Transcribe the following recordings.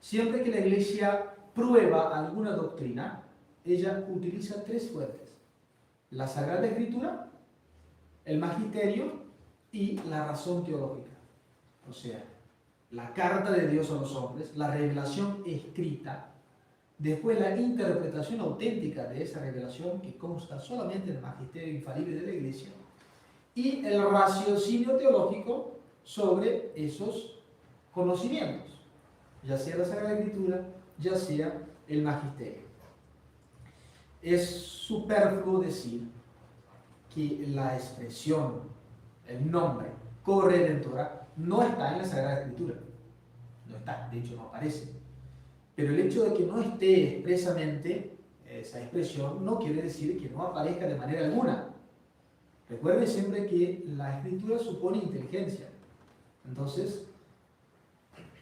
Siempre que la Iglesia prueba alguna doctrina, ella utiliza tres fuentes: la Sagrada Escritura, el Magisterio y la razón teológica. O sea, la carta de Dios a los hombres, la revelación escrita, después la interpretación auténtica de esa revelación que consta solamente en el Magisterio infalible de la Iglesia, y el raciocinio teológico sobre esos conocimientos, ya sea la Sagrada Escritura, ya sea el Magisterio. Es superfluo decir que la expresión, el nombre, corredentora, no está en la Sagrada Escritura. No está, de hecho no aparece. Pero el hecho de que no esté expresamente esa expresión no quiere decir que no aparezca de manera alguna. Recuerden siempre que la Escritura supone inteligencia. Entonces,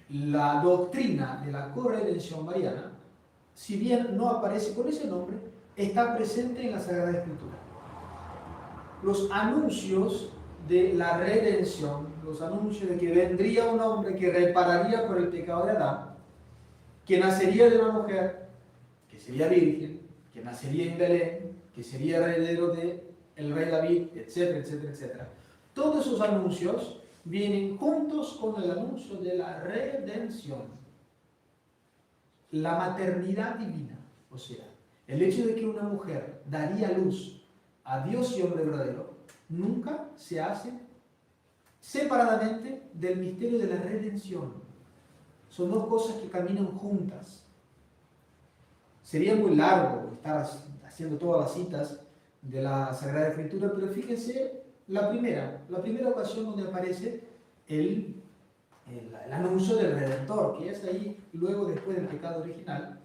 la doctrina de la corredención mariana, si bien no aparece con ese nombre, está presente en la Sagrada Escritura. Los anuncios de la redención, los anuncios de que vendría un hombre que repararía por el pecado de Adán, que nacería de una mujer, que sería virgen, que nacería en Belén, que sería heredero del rey David, etcétera, etcétera, etcétera. Todos esos anuncios vienen juntos con el anuncio de la redención, la maternidad divina. O sea, el hecho de que una mujer daría luz a Dios y hombre verdadero nunca se hace separadamente del misterio de la redención. Son dos cosas que caminan juntas. Sería muy largo estar haciendo todas las citas de la Sagrada Escritura, pero fíjense la primera ocasión donde aparece el anuncio del Redentor, que es ahí luego después del pecado original,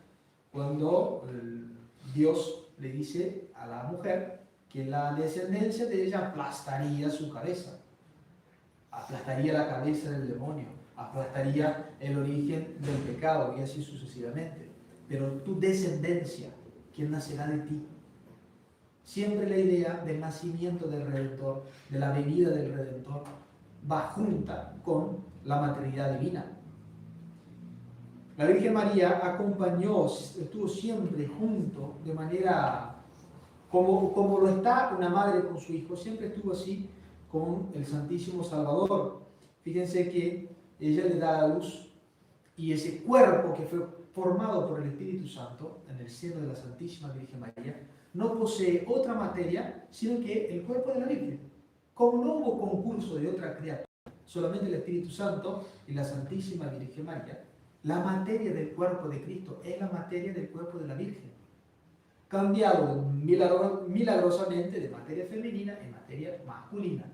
cuando Dios le dice a la mujer que la descendencia de ella aplastaría su cabeza, aplastaría la cabeza del demonio, aplastaría el origen del pecado y así sucesivamente. Pero tu descendencia, ¿quién nacerá de ti? Siempre la idea del nacimiento del Redentor, de la venida del Redentor, va junta con la maternidad divina. La Virgen María acompañó, estuvo siempre junto, de manera como lo está una madre con su hijo, siempre estuvo así con el Santísimo Salvador. Fíjense que ella le da a luz y ese cuerpo que fue formado por el Espíritu Santo en el seno de la Santísima Virgen María no posee otra materia sino que el cuerpo de la Virgen. Como no hubo concurso de otra criatura, solamente el Espíritu Santo y la Santísima Virgen María, la materia del cuerpo de Cristo es la materia del cuerpo de la Virgen, cambiado milagrosamente de materia femenina en materia masculina.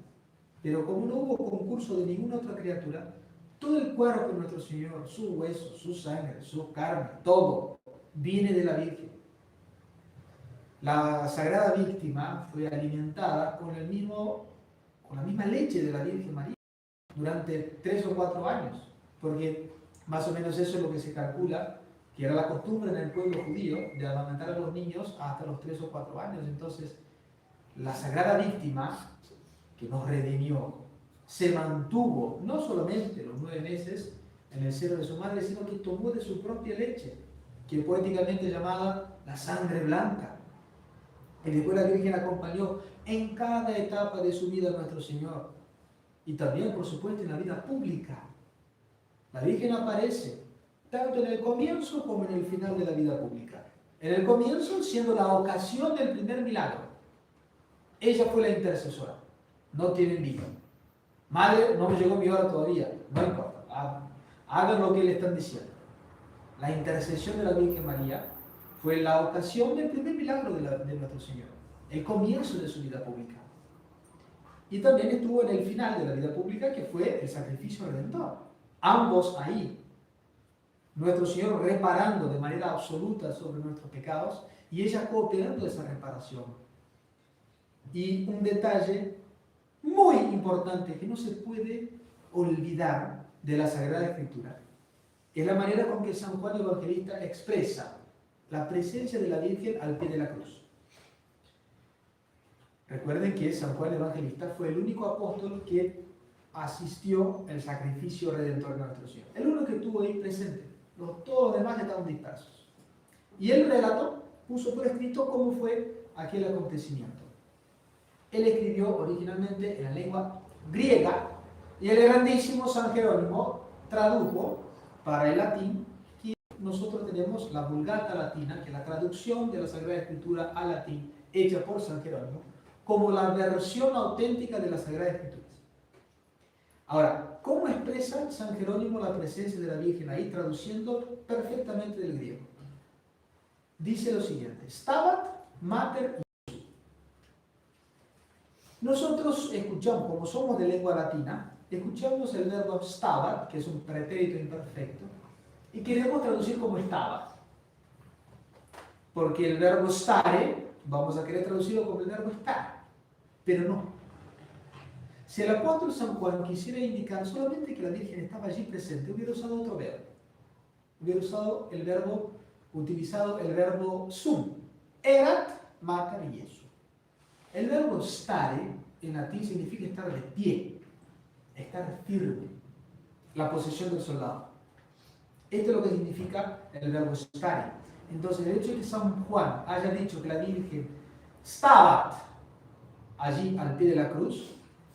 Pero como no hubo concurso de ninguna otra criatura, todo el cuerpo de nuestro Señor, su hueso, su sangre, su carne, todo viene de la Virgen. La Sagrada Víctima fue alimentada con la misma leche de la Virgen María durante 3 o 4 años, porque más o menos eso es lo que se calcula, que era la costumbre en el pueblo judío de amamantar a los niños hasta los 3 o 4 años. Entonces, la Sagrada Víctima, que nos redimió, se mantuvo no solamente los 9 meses en el seno de su madre, sino que tomó de su propia leche, que poéticamente llamada la sangre blanca. Y después la Virgen acompañó en cada etapa de su vida a nuestro Señor. Y también, por supuesto, en la vida pública. La Virgen aparece tanto en el comienzo como en el final de la vida pública. En el comienzo, siendo la ocasión del primer milagro. Ella fue la intercesora. No tienen vida. Madre, no me llegó mi hora todavía. No importa. Hagan lo que le están diciendo. La intercesión de la Virgen María fue la ocasión del primer milagro de nuestro Señor. El comienzo de su vida pública. Y también estuvo en el final de la vida pública, que fue el sacrificio redentor. Ambos ahí. Nuestro Señor reparando de manera absoluta sobre nuestros pecados y ella cooperando esa reparación. Y un detalle muy importante que no se puede olvidar de la Sagrada Escritura es la manera con que San Juan Evangelista expresa la presencia de la Virgen al pie de la cruz. Recuerden que San Juan Evangelista fue el único apóstol que asistió al sacrificio redentor de nuestro Señor. El único que estuvo ahí presente. todos los demás estaban dispersos. Y el relato puso por escrito cómo fue aquel acontecimiento. Él escribió originalmente en la lengua griega y el grandísimo San Jerónimo tradujo para el latín, que nosotros tenemos la Vulgata latina, que es la traducción de la Sagrada Escritura al latín hecha por San Jerónimo, como la versión auténtica de la Sagrada Escritura. Ahora, ¿cómo expresa San Jerónimo la presencia de la Virgen ahí, traduciendo perfectamente del griego? Dice lo siguiente: Stabat Mater Iesu. Nosotros escuchamos, como somos de lengua latina, escuchamos el verbo stabat, que es un pretérito imperfecto, y queremos traducir como estaba. Porque el verbo stare, vamos a querer traducirlo como el verbo estar, pero no. Si el apóstol San Juan quisiera indicar solamente que la Virgen estaba allí presente, hubiera usado otro verbo. Hubiera usado utilizado el verbo sum. Erat mater Iesu. El verbo stare en latín significa estar de pie, estar firme, la posición del soldado. Esto es lo que significa el verbo stare. Entonces, el hecho de que San Juan haya dicho que la Virgen estaba allí al pie de la cruz,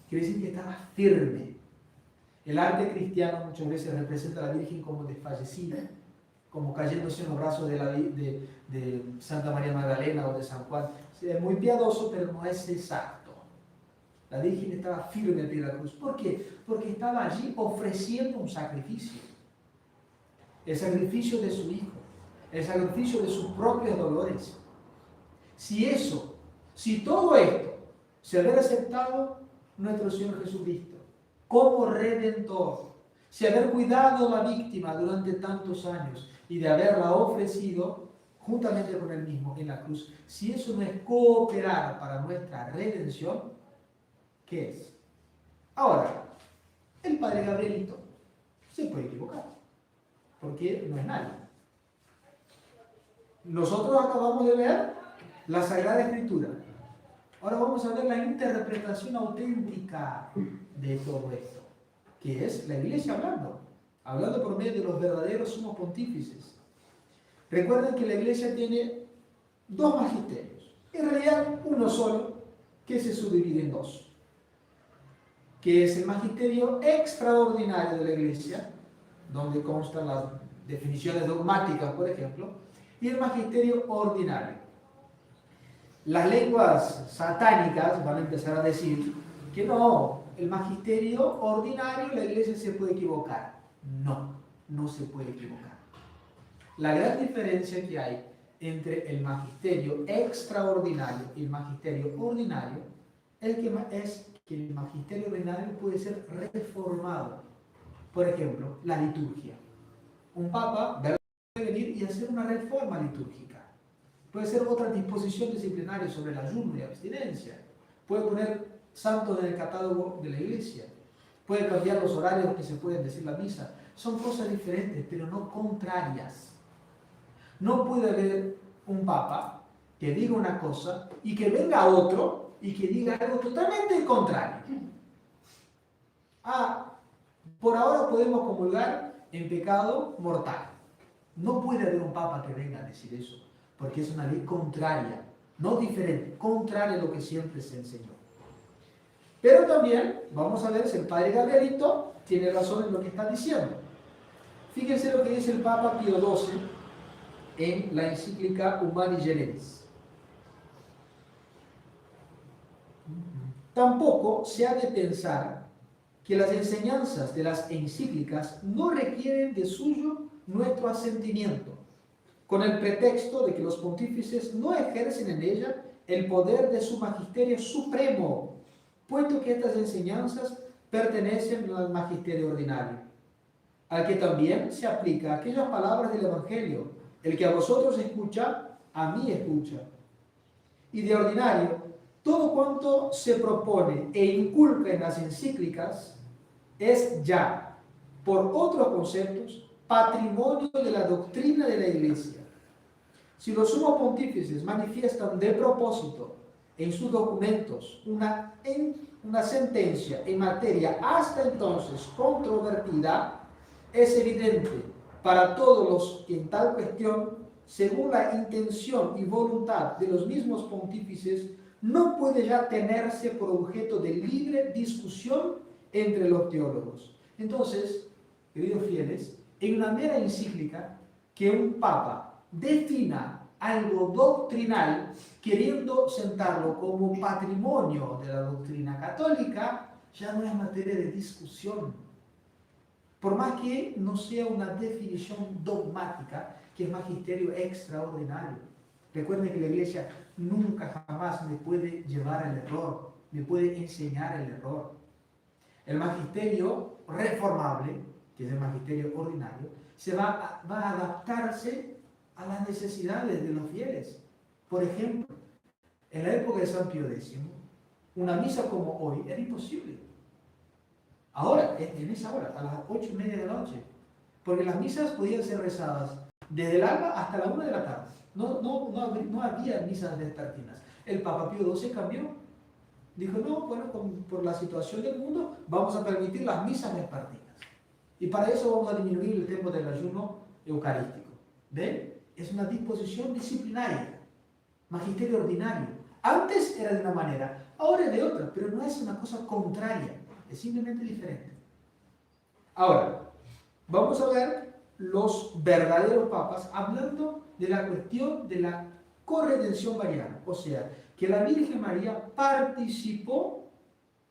quiere decir que estaba firme. El arte cristiano muchas veces representa a la Virgen como desfallecida, como cayéndose en los brazos de Santa María Magdalena o de San Juan. Es muy piadoso, pero no es exacto. La Virgen estaba firme al pie de la cruz. ¿Por qué? Porque estaba allí ofreciendo un sacrificio. El sacrificio de su Hijo, el sacrificio de sus propios dolores. Si todo esto se hubiera aceptado nuestro Señor Jesucristo como Redentor, si haber cuidado a la víctima durante tantos años y de haberla ofrecido juntamente con Él mismo en la cruz, si eso no es cooperar para nuestra redención, ¿qué es? Ahora, el Padre Gabrielito se puede equivocar, porque no es nadie. Nosotros acabamos de ver la Sagrada Escritura. Ahora vamos a ver la interpretación auténtica de todo esto, que es la Iglesia hablando por medio de los verdaderos sumos pontífices. Recuerden que la Iglesia tiene dos magisterios, en realidad uno solo, que se subdivide en dos, que es el magisterio extraordinario de la Iglesia, donde constan las definiciones dogmáticas, por ejemplo, y el magisterio ordinario. Las lenguas satánicas van a empezar a decir que no, el magisterio ordinario la Iglesia se puede equivocar. No, no se puede equivocar. La gran diferencia que hay entre el magisterio extraordinario y el magisterio ordinario es que el magisterio ordinario puede ser reformado. Por ejemplo, la liturgia. Un papa puede venir y hacer una reforma litúrgica. Puede ser otra disposición disciplinaria sobre el ayuno y abstinencia. Puede poner santos en el catálogo de la Iglesia. Puede cambiar los horarios que se pueden decir la misa. Son cosas diferentes, pero no contrarias. No puede haber un papa que diga una cosa y que venga otro y que diga algo totalmente contrario. Por ahora podemos comulgar en pecado mortal. No puede haber un papa que venga a decir eso, porque es una ley contraria, no diferente, contraria a lo que siempre se enseñó. Pero también vamos a ver si el Padre Gabrielito tiene razón en lo que está diciendo. Fíjense lo que dice el Papa Pío XII en la encíclica Humani Generis. Tampoco se ha de pensar que las enseñanzas de las encíclicas no requieren de suyo nuestro asentimiento, con el pretexto de que los pontífices no ejercen en ella el poder de su magisterio supremo, puesto que estas enseñanzas pertenecen al magisterio ordinario, al que también se aplica aquellas palabras del Evangelio: el que a vosotros escucha, a mí escucha. Y de ordinario, todo cuanto se propone e inculca en las encíclicas es ya, por otros conceptos, patrimonio de la doctrina de la Iglesia. Si los sumos pontífices manifiestan de propósito en sus documentos una sentencia en materia hasta entonces controvertida, es evidente para todos los que en tal cuestión, según la intención y voluntad de los mismos pontífices, no puede ya tenerse por objeto de libre discusión entre los teólogos. Entonces, queridos fieles, en una mera encíclica que un papa defina algo doctrinal, queriendo sentarlo como patrimonio de la doctrina católica, ya no es materia de discusión. Por más que no sea una definición dogmática, que es magisterio extraordinario. Recuerden que la Iglesia nunca jamás me puede llevar al error, me puede enseñar el error. El magisterio reformable, que es el magisterio ordinario, va a adaptarse a las necesidades de los fieles. Por ejemplo, en la época de San Pío X, una misa como hoy era imposible. Ahora, en esa hora, a las 8:30 de la noche, porque las misas podían ser rezadas desde el alba hasta la 1 de la tarde. No había misas vespertinas. El Papa Pío XII cambió. Dijo, no, bueno, por la situación del mundo, vamos a permitir las misas vespertinas. Y para eso vamos a disminuir el tiempo del ayuno eucarístico. ¿Ven? Es una disposición disciplinaria, magisterio ordinario. Antes era de una manera, ahora es de otra, pero no es una cosa contraria, es simplemente diferente. Ahora, vamos a ver los verdaderos papas hablando de la cuestión de la corredención mariana, o sea, que la Virgen María participó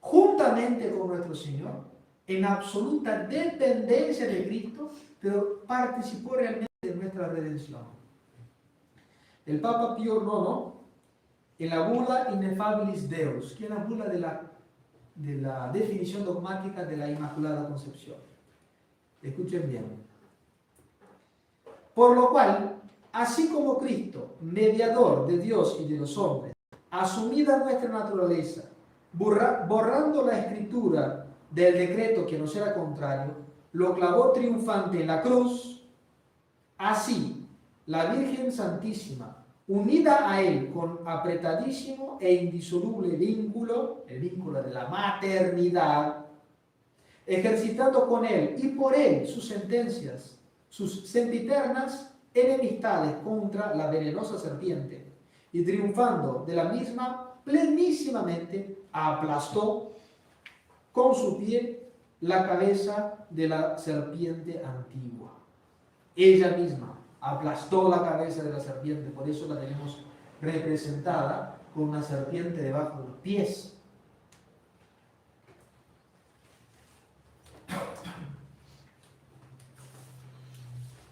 juntamente con nuestro Señor en absoluta dependencia de Cristo, pero participó realmente de nuestra redención. El Papa Pío IX, en la bula Ineffabilis Deus, que es la bula de la definición dogmática de la Inmaculada Concepción. Escuchen bien. Por lo cual, así como Cristo, mediador de Dios y de los hombres, asumida nuestra naturaleza, borrando la escritura del decreto que nos era contrario, lo clavó triunfante en la cruz, así la Virgen Santísima, unida a Él con apretadísimo e indisoluble vínculo, el vínculo de la maternidad, ejercitando con Él y por Él sus sentencias, sus sempiternas enemistades contra la venenosa serpiente, y triunfando de la misma plenísimamente, aplastó con su pie la cabeza de la serpiente antigua. Ella misma aplastó la cabeza de la serpiente, por eso la tenemos representada con una serpiente debajo de los pies.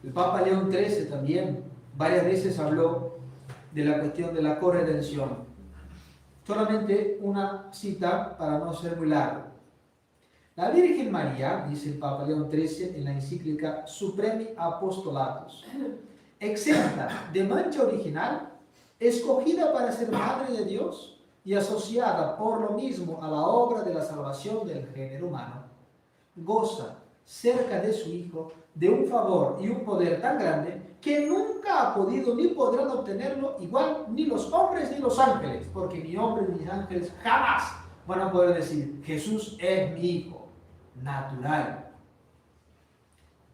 El Papa León XIII también varias veces habló de la cuestión de la corredención. Solamente una cita para no ser muy largo. La Virgen María, dice el Papa León XIII en la encíclica Supremi Apostolatus, exenta de mancha original, escogida para ser Madre de Dios y asociada por lo mismo a la obra de la salvación del género humano, goza cerca de su Hijo de un favor y un poder tan grande que nunca ha podido ni podrán obtenerlo igual ni los hombres ni los ángeles, porque ni hombres ni ángeles jamás van a poder decir, Jesús es mi Hijo natural.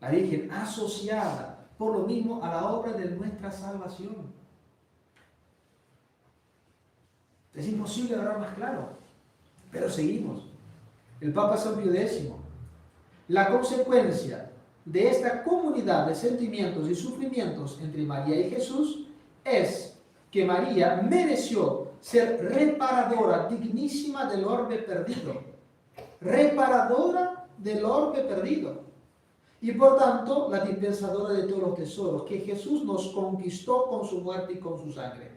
La Virgen asociada por lo mismo a la obra de nuestra salvación. Es imposible hablar más claro, pero seguimos. El Papa San Pío X, la consecuencia de esta comunidad de sentimientos y sufrimientos entre María y Jesús es que María mereció ser reparadora dignísima del orbe perdido, reparadora del orbe perdido, y por tanto la dispensadora de todos los tesoros que Jesús nos conquistó con su muerte y con su sangre.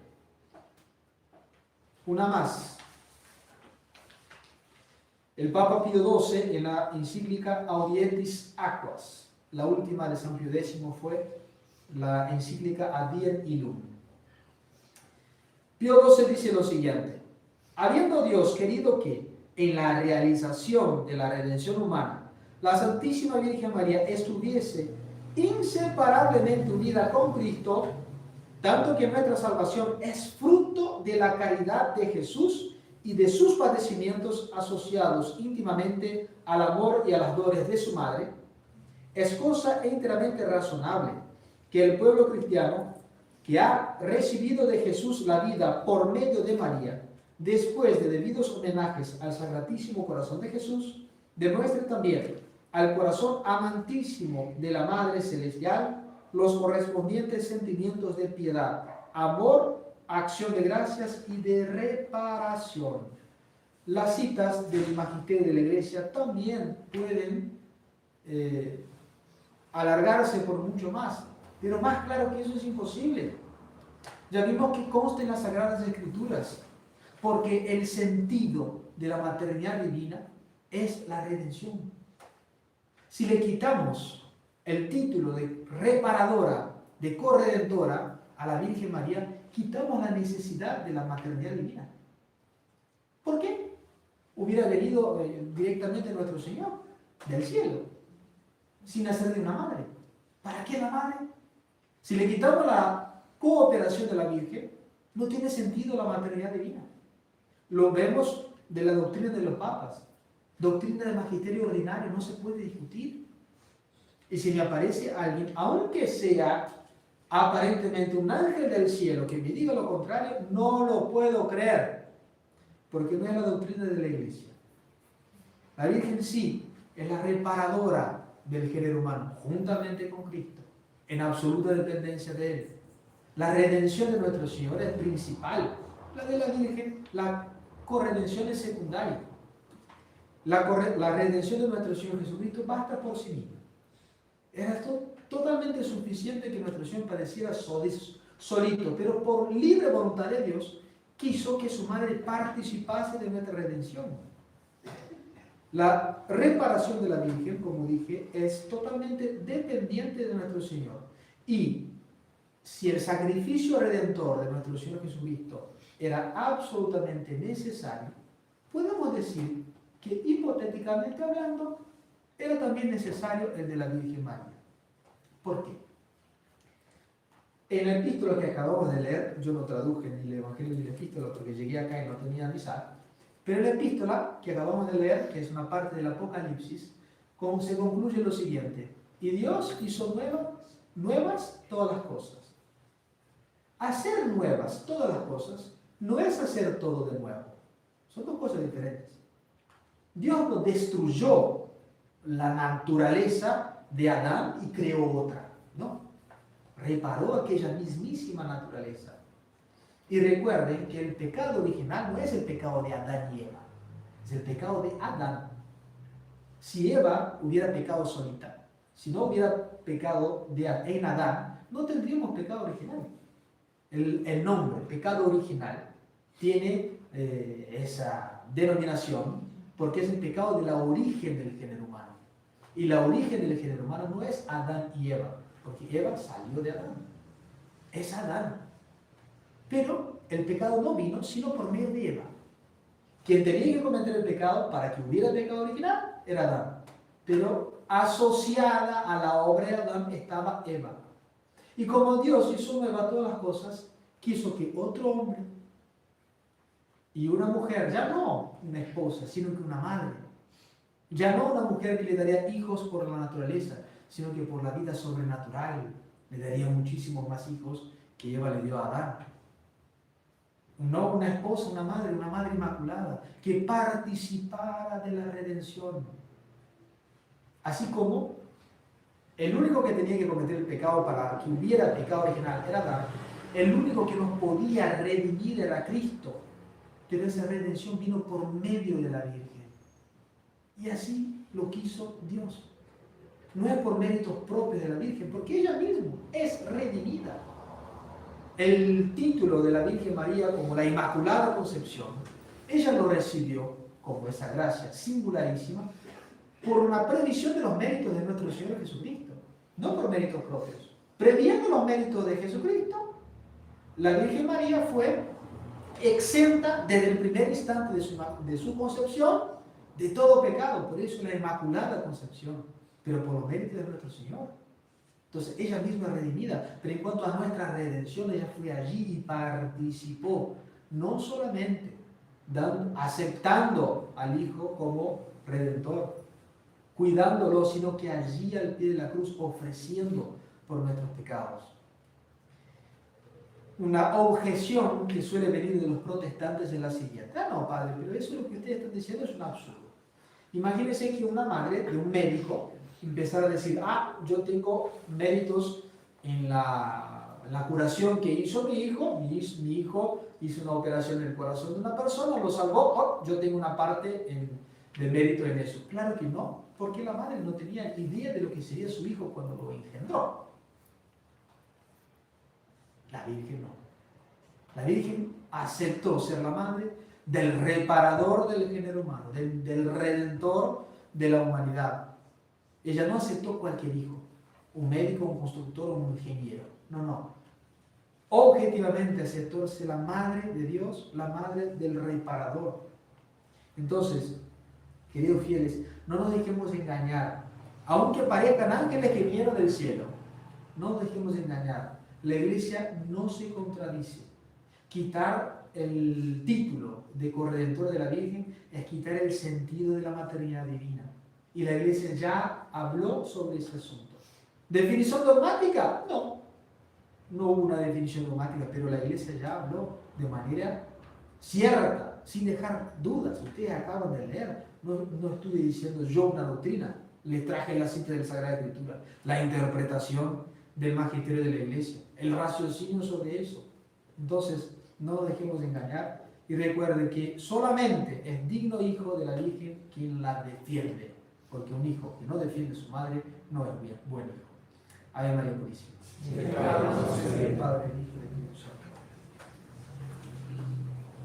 Una más. El Papa Pío XII en la encíclica Audietis Aquas, la última de San Pío X fue la encíclica Adien Illum. Pío XII dice lo siguiente: habiendo Dios querido que en la realización de la redención humana la Santísima Virgen María estuviese inseparablemente unida con Cristo, tanto que nuestra salvación es fruto de la caridad de Jesús y de sus padecimientos asociados íntimamente al amor y a las glorias de su madre, Es cosa enteramente razonable que el pueblo cristiano, que ha recibido de Jesús la vida por medio de María, después de debidos homenajes al Sacratísimo Corazón de Jesús, demuestre también al corazón amantísimo de la Madre Celestial los correspondientes sentimientos de piedad, amor, acción de gracias y de reparación. Las citas del Magisterio de la Iglesia también pueden alargarse por mucho más, pero más claro que eso es imposible. Ya vimos que consta en las Sagradas Escrituras, porque el sentido de la maternidad divina es la redención. Si le quitamos el título de reparadora, de corredentora a la Virgen María, quitamos la necesidad de la maternidad divina. ¿Por qué? Hubiera venido directamente nuestro Señor del cielo, sin nacer de una madre. ¿Para qué la madre? Si le quitamos la cooperación de la Virgen, no tiene sentido la maternidad divina. Lo vemos de la doctrina de los papas. Doctrina del magisterio ordinario no se puede discutir. Y si me aparece alguien, aunque sea aparentemente un ángel del cielo, que me diga lo contrario, no lo puedo creer, porque no es la doctrina de la Iglesia. La Virgen sí es la reparadora del género humano, juntamente con Cristo, en absoluta dependencia de Él. La redención de nuestro Señor es principal. La de la Virgen, la corredención es secundaria. La redención de nuestro Señor Jesucristo basta por sí misma. Era totalmente suficiente que nuestro Señor padeciera solito, pero por libre voluntad de Dios quiso que su madre participase de nuestra redención. La reparación de la Virgen, como dije, es totalmente dependiente de nuestro Señor. Y si el sacrificio redentor de nuestro Señor Jesucristo era absolutamente necesario, podemos decir que hipotéticamente hablando, era también necesario el de la Virgen María. ¿Por qué? En la epístola que acabamos de leer, yo no traduje ni el Evangelio ni la epístola porque llegué acá y no tenía misal, pero en la epístola que acabamos de leer, que es una parte del Apocalipsis, se concluye lo siguiente: y Dios hizo nuevas todas las cosas. Hacer nuevas todas las cosas no es hacer todo de nuevo. Son dos cosas diferentes. Dios no destruyó la naturaleza de Adán y creó otra. No. Reparó aquella mismísima naturaleza. Y recuerden que el pecado original no es el pecado de Adán y Eva. Es el pecado de Adán. Si Eva hubiera pecado solita, si no hubiera pecado en Adán, no tendríamos pecado original. El nombre, pecado original, tiene esa denominación porque es el pecado de la origen del género humano. Y la origen del género humano no es Adán y Eva, porque Eva salió de Adán. Es Adán. Pero el pecado no vino sino por medio de Eva. Quien tenía que cometer el pecado para que hubiera pecado original era Adán. Pero asociada a la obra de Adán estaba Eva. Y como Dios hizo nueva todas las cosas, quiso que otro hombre y una mujer, ya no una esposa, sino que una madre, ya no una mujer que le daría hijos por la naturaleza, sino que por la vida sobrenatural le daría muchísimos más hijos que Eva le dio a Adán. No una esposa, una madre inmaculada, que participara de la redención. Así como el único que tenía que cometer el pecado para que hubiera pecado original era Adán, el único que nos podía redimir era Cristo, pero esa redención vino por medio de la Virgen. Y así lo quiso Dios. No es por méritos propios de la Virgen, porque ella misma es redimida. El título de la Virgen María como la Inmaculada Concepción, ella lo recibió como esa gracia singularísima por una previsión de los méritos de nuestro Señor Jesucristo, no por méritos propios. Previendo los méritos de Jesucristo, la Virgen María fue exenta desde el primer instante de su concepción de todo pecado, por eso la Inmaculada Concepción, pero por los méritos de nuestro Señor. Entonces ella misma es redimida, pero en cuanto a nuestra redención, ella fue allí y participó, no solamente aceptando al Hijo como Redentor, cuidándolo, sino que allí al pie de la cruz ofreciendo por nuestros pecados. Una objeción que suele venir de los protestantes es la siguiente: no, padre, pero eso es lo que ustedes están diciendo, es un absurdo. Imagínense que una madre de un médico empezara a decir: yo tengo méritos en la curación que hizo mi hijo, mi hijo hizo una operación en el corazón de una persona, lo salvó, yo tengo una parte de mérito en eso. Claro que no, porque la madre no tenía idea de lo que sería su hijo cuando lo engendró. La Virgen no. La Virgen aceptó ser la madre del reparador del género humano, del redentor de la humanidad. Ella no aceptó cualquier hijo, un médico, un constructor o un ingeniero. No. Objetivamente aceptó ser la madre de Dios, la madre del reparador. Entonces, queridos fieles, no nos dejemos engañar. Aunque parezcan ángeles que vinieron del cielo, no nos dejemos engañar. La Iglesia no se contradice. Quitar el título de corredentor de la Virgen es quitar el sentido de la maternidad divina. Y la Iglesia ya habló sobre ese asunto. ¿Definición dogmática? No hubo una definición dogmática, pero la Iglesia ya habló de manera cierta, sin dejar dudas. Ustedes acaban de leer, no estuve diciendo yo una doctrina, les traje la cita de la Sagrada Escritura, la interpretación del magisterio de la Iglesia, el raciocinio sobre eso. Entonces, no nos dejemos de engañar y recuerde que solamente es digno hijo de la Virgen quien la defiende, porque un hijo que no defiende a su madre no es buen hijo. Ave María Purísima. Padre, Hijo y Espíritu Santo.